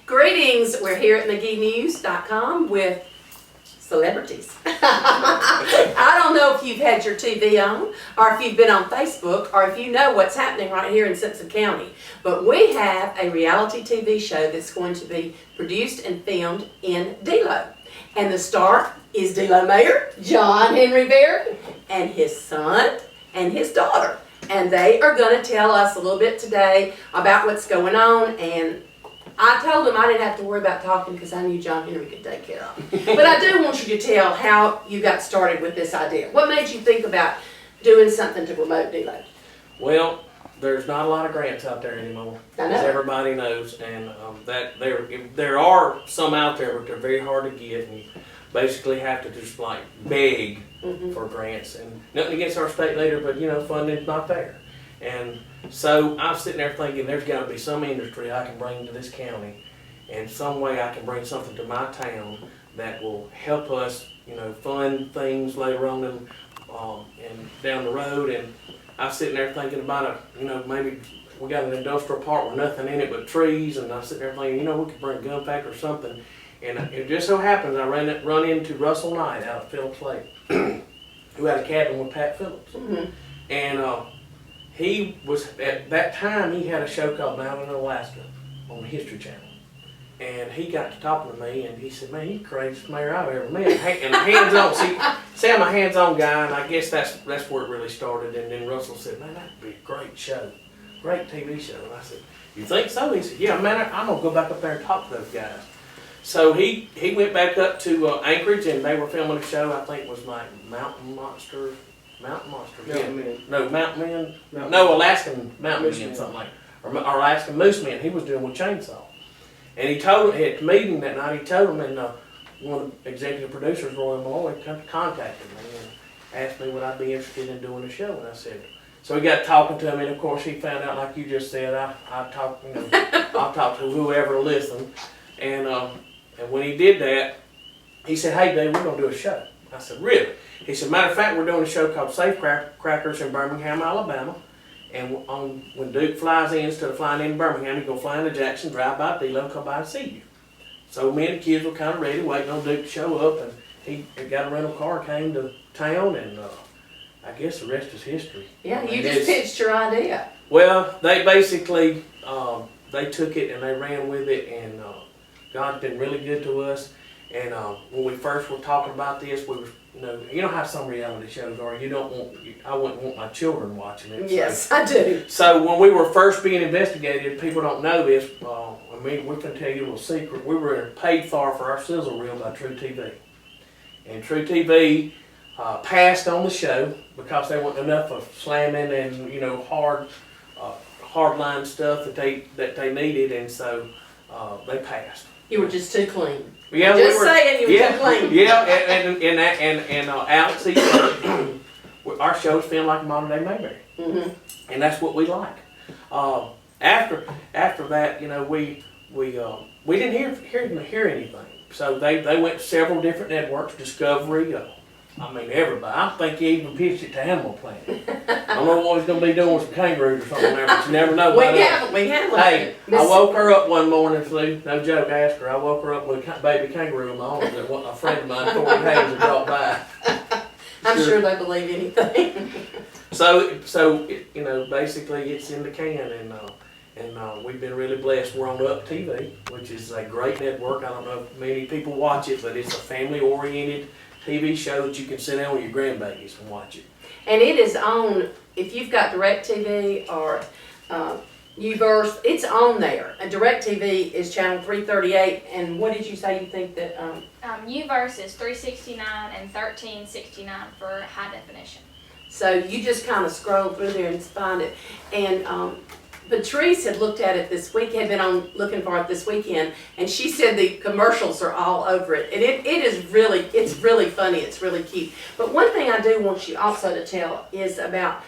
Greetings, we're here at McGeeNews.com with celebrities. I don't know if you've had your TV on, or if you've been on Facebook, or if you know what's happening right here in Simpson County. But we have a reality TV show that's going to be produced and filmed in Delo. And the star is Delo Mayor John Henry Baird and his son and his daughter. And they are going to tell us a little bit today about what's going on. And I told them I didn't have to worry about talking because I knew John Henry could take care of it. But I do want you to tell how you got started with this idea. What made you think about doing something to promote Delo? Well, there's not a lot of grants out there anymore, I know. as everybody knows, and that there are some out there, but they're very hard to get, and you basically have to just like beg for grants. And nothing against our state leader, but you know, funding's not there. And so I'm sitting there thinking there's got to be some industry I can bring to this county, and some way I can bring something to my town that will help us, you know, fund things later on and down the road. And I was sitting there thinking about you know, maybe we got an industrial park with nothing in it but trees, and I was sitting there thinking, you know, we could bring a gun factory or something. And it just so happens I run into Russell Knight out of Phillips Lake, who had a cabin with Pat Phillips. And he was, at that time, he had a show called Mountain in Alaska on the History Channel. And he got to talking to me, and he said, man, you're the craziest mayor I've ever met. And hands-on, see, I'm a hands-on guy, and I guess that's where it really started. And then Russell said, man, that'd be a great show, great TV show. And I said, you think so? He said, yeah, man, I'm going to go back up there and talk to those guys. So he went back up to Anchorage, and they were filming a show, I think it was like Mountain Monster. Mountain Men. No, Mountain Men. No, Alaskan Mountain Men, something like that. Or Alaskan Moose Men. He was doing with chainsaw. And he told him, at the meeting that night, he told him, and one of the executive producers, Roy Malloy, contacted me and asked me would I be interested in doing the show. And I said, so we got talking to him, and of course he found out, like you just said, I talk, you know, I'll talk to whoever will listen. And when he did that, he said, hey, Dave, we're going to do a show. I said, really? He said, matter of fact, we're doing a show called Safe Crackers in Birmingham, Alabama. And when Duke flies in, instead of flying in Birmingham, he's going to fly into Jackson, drive by Delo, and come by and see you. So me and the kids were kind of ready, waiting on Duke to show up. And he got a rental car, came to town, and I guess the rest is history. Yeah, you just pitched your idea. Well, they basically, they took it and they ran with it, and God's been really good to us. And when we first were talking about this, we were, you know how some reality shows are. I wouldn't want my children watching it. Yes, I do. So when we were first being investigated, people don't know this. We can tell you a little secret. We were paid for our sizzle reel by True TV, and True TV passed on the show because there wasn't enough of slamming and hard line stuff that they needed, and so they passed. You were just too clean. Yeah, saying you were too clean. Yeah, and Alex, he, our shows feel like modern day Mayberry, and that's what we like. After that, we didn't hear anything. So they went to several different networks, Discovery. Everybody. I think he even pitched it to Animal Planet. I don't know what he's going to be doing with some kangaroos or something there, but you never know. We have. Hey, I woke her up one morning, Sue, no joke, I asked her, I woke her up with a baby kangaroo in my arms that wasn't a friend of mine, Thornton Hayes, had dropped by. I'm sure they believe anything. So basically it's in the can, and we've been really blessed. We're on Up TV, which is a great network. I don't know if many people watch it, but it's a family-oriented TV show that you can sit down with your grandbabies and watch it. And it is on, if you've got DirecTV or Uverse, it's on there. And DirecTV is channel 338. And what did you say you think that? Uverse is 369 and 1369 for high definition. So you just kind of scroll through there and find it. And Patrice had looked at it this week, had been on looking for it this weekend, and she said the commercials are all over it. And it's really funny, it's really cute. But one thing I do want you also to tell is about,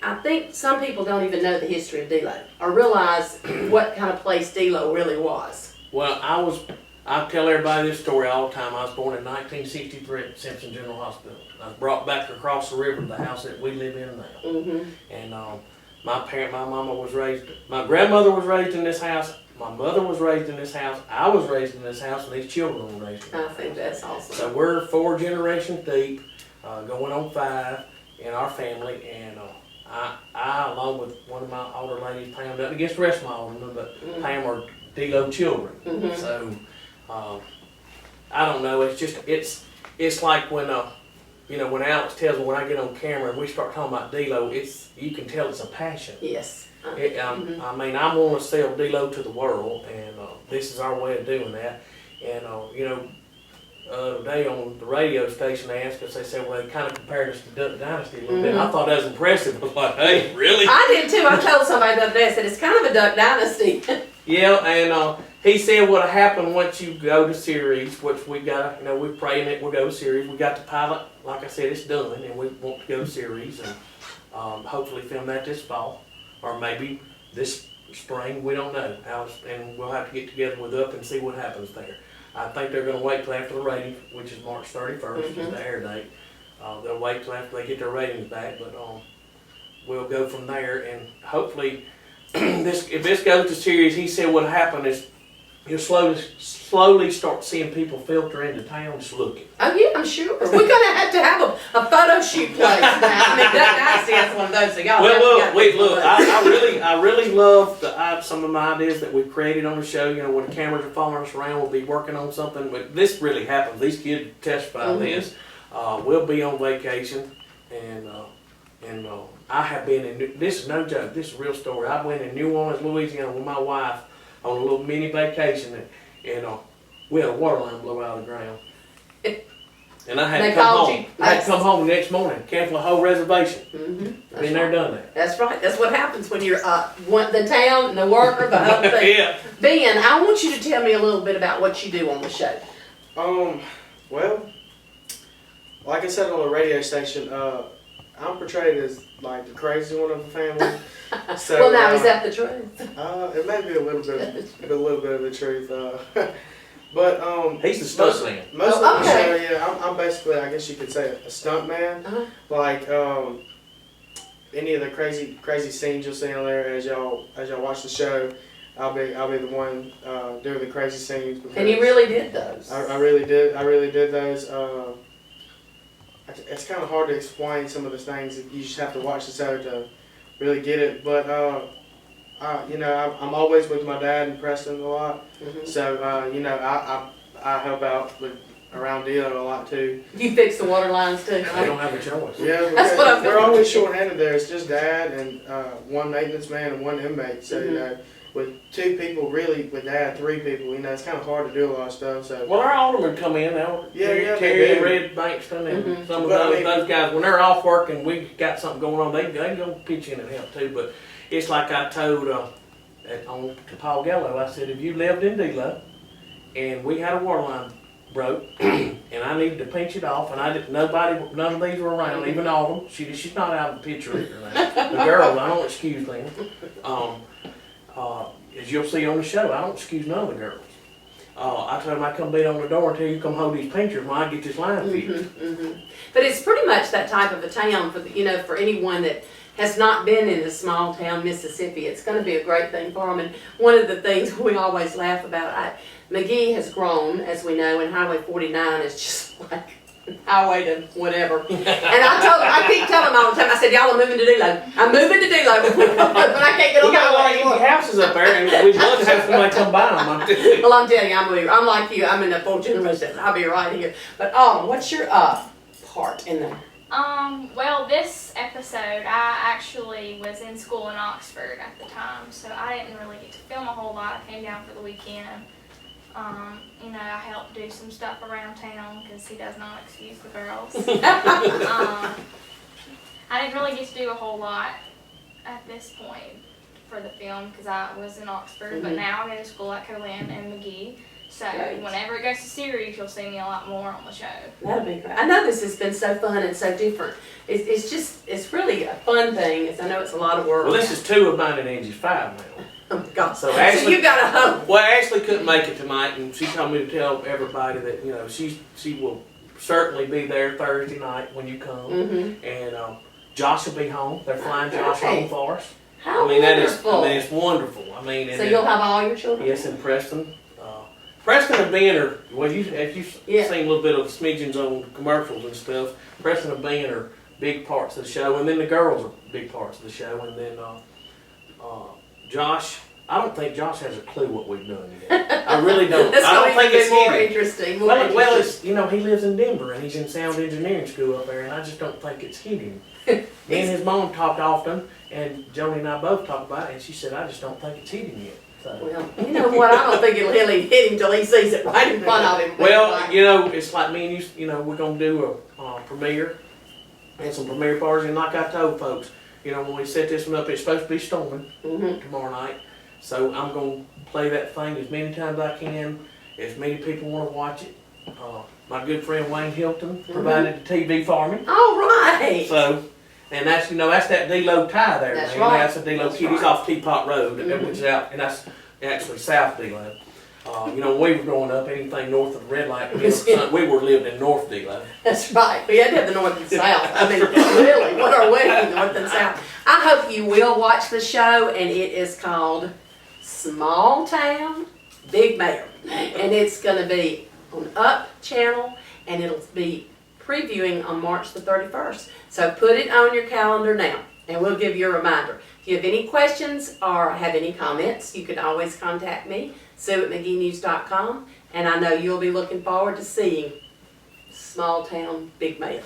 I think some people don't even know the history of Delo or realize what kind of place Delo really was. Well, I tell everybody this story all the time. I was born in 1963 at Simpson General Hospital. I was brought back across the river to the house that we live in now. And my grandmother was raised in this house. My mother was raised in this house, I was raised in this house, and these children were raised in I this think that's awesome. So we're 4 generations deep, going on 5 in our family, and I, along with one of my older ladies, Pam, nothing against the rest of my older ones, but Pam are D-Lo children. Mhm. So, I don't know, it's like when, when Alex tells me when I get on camera and we start talking about D-Lo, you can tell it's a passion. Yes. I mean, I want to sell D-Lo to the world, and this is our way of doing that. And, today on the radio station, they asked us, they said, well, they kind of compared us to Duck Dynasty a little bit. I thought that was impressive. I was like, hey, really? I did too. I told somebody the other day, I said, it's kind of a Duck Dynasty. Yeah, and he said what'll happen once you go to series, which we got, we're praying that we'll go to series. We got the pilot, like I said, it's done, and we want to go to series, and hopefully film that this fall, or maybe this spring, we don't know. And we'll have to get together with Up and see what happens there. I think they're gonna wait till after the ratings, which is March 31st, is the air date. They'll wait till after they get their ratings back, but we'll go from there, and hopefully, if this goes to series, he said what'll happen is you'll slowly start seeing people filter into town just looking. Oh yeah, I'm sure. We're gonna have to have a photo shoot place now. I mean, Duck Dynasty has one of those. So y'all Look. I really love some of my ideas that we've created on the show. When the cameras are following us around, we'll be working on something. But this really happens. These kids testify this. We'll be on vacation, and I have been in. This is no joke. This is a real story. I went in New Orleans, Louisiana, with my wife on a little mini vacation, and we had a water line blow out of the ground. And I had to come home. I had to come home the next morning, cancel the whole reservation. Been there, done that. That's right. That's what happens when you're the town, the worker, the whole thing. Yeah. Ben, I want you to tell me a little bit about what you do on the show. Well, like I said on the radio station, I'm portrayed as like the crazy one of the family. So, well, now is that the truth? It may be a little bit of the truth. But He's the stunt man. Most of the show, yeah, I'm basically, I guess you could say, a stunt man. Like any of the crazy scenes you'll see on there as y'all watch the show, I'll be the one doing the crazy scenes. And you really did those. I really did those. It's kind of hard to explain some of the things. You just have to watch the show to really get it. But I'm always with my dad and Preston a lot. So I help out around D-Lo a lot too. You fix the water lines too. They don't have a choice. Yeah, That's what I'm we're always short-handed there. It's just dad and one maintenance man and one inmate. So with 2 people, really, with dad, 3 people, it's kind of hard to do a lot of stuff. So well, our aldermen come in now. Terry and Red Bankston and some of those guys. When they're off work and we got something going on, they go pitch in and help too. But it's like I told to Paul Gallo, I said, if you lived in D-Lo and we had a water line broke and I needed to pinch it off, and none of these were around, even Autumn. She's not out of the picture either. The girls, I don't excuse them. As you'll see on the show, I don't excuse none of the girls. I told them I come beat on the door until you come hold these pinchers when I get this line fixed. But it's pretty much that type of a town for anyone that has not been in a small town Mississippi. It's going to be a great thing for them. And one of the things we always laugh about, McGee has grown, as we know, and Highway 49 is just like highway to whatever. And I keep telling them all the time, I said, y'all are moving to D-Lo. I'm moving to D-Lo, but I can't get on We got a lot of anymore. empty houses up there, and we'd love to have somebody come by them. Well, I'm telling you, I'm like you. I'm in the 4th generation. I'll be right here. But what's your part in there? Well, this episode, I actually was in school in Oxford at the time, so I didn't really get to film a whole lot. I came down for the weekend. I helped do some stuff around town because he does not excuse the girls. I didn't really get to do a whole lot at this point for the film because I was in Oxford, but now I go to school at Colin and McGee. So whenever it goes to series, you'll see me a lot more on the show. That'll be great. I know this has been so fun and so different. It's really a fun thing. I know it's a lot of work. Well, this is 2 of mine and Angie's 5 now. Oh my God. So you got a hope. Well, Ashley couldn't make it tonight, and she told me to tell everybody that she will certainly be there Thursday night when you come, and Josh will be home. They're flying Josh home for us. How I mean, wonderful. it's wonderful. I mean, and So then- you'll have all your children? yes, in Preston. Preston and Ben are, well, if you've Yeah. seen a little bit of smidgens on commercials and stuff, Preston and Ben are big parts of the show, and then the girls are big parts of the show, and then Josh, I don't think Josh has a clue what we've done yet. I really don't. That's I don't going think to it's be more hidden. interesting. More Well, interesting. it's, you know, he lives in Denver, and he's in sound engineering school up there, and I just don't think it's hidden. Me and his mom talked often, and Joni and I both talked about it, and she said, I just don't think it's hidden yet. So. Well, you know what? I don't think it'll really hit him till he sees it right in front of him. Well, you know, it's like me and you, you know, we're going to do a premiere and some premiere parties. And like I told folks, you know, when we set this one up, it's supposed to be storming tomorrow night. So I'm going to play that thing as many times as I can, as many people want to watch it. My good friend Wayne Hilton provided the TV for me. All right. So, and that's, you know, that's that D-Lo tie there. That's man. right. That's the D-Lo That's Kitties right. off Teapot Road, which is out, and that's actually South D-Lo. You know, when we were growing up, anything north of the red light, we were living in North D-Lo. That's right. We had to have the north and south. I mean, really, what are we, north and south? I hope you will watch the show, and it is called Small Town, Big Mayor. And it's going to be on Up Channel, and it'll be previewing on March the 31st. So put it on your calendar now, and we'll give you a reminder. If you have any questions or have any comments, you can always contact me, Sue@McGeeNews.com, and I know you'll be looking forward to seeing Small Town, Big Mayor.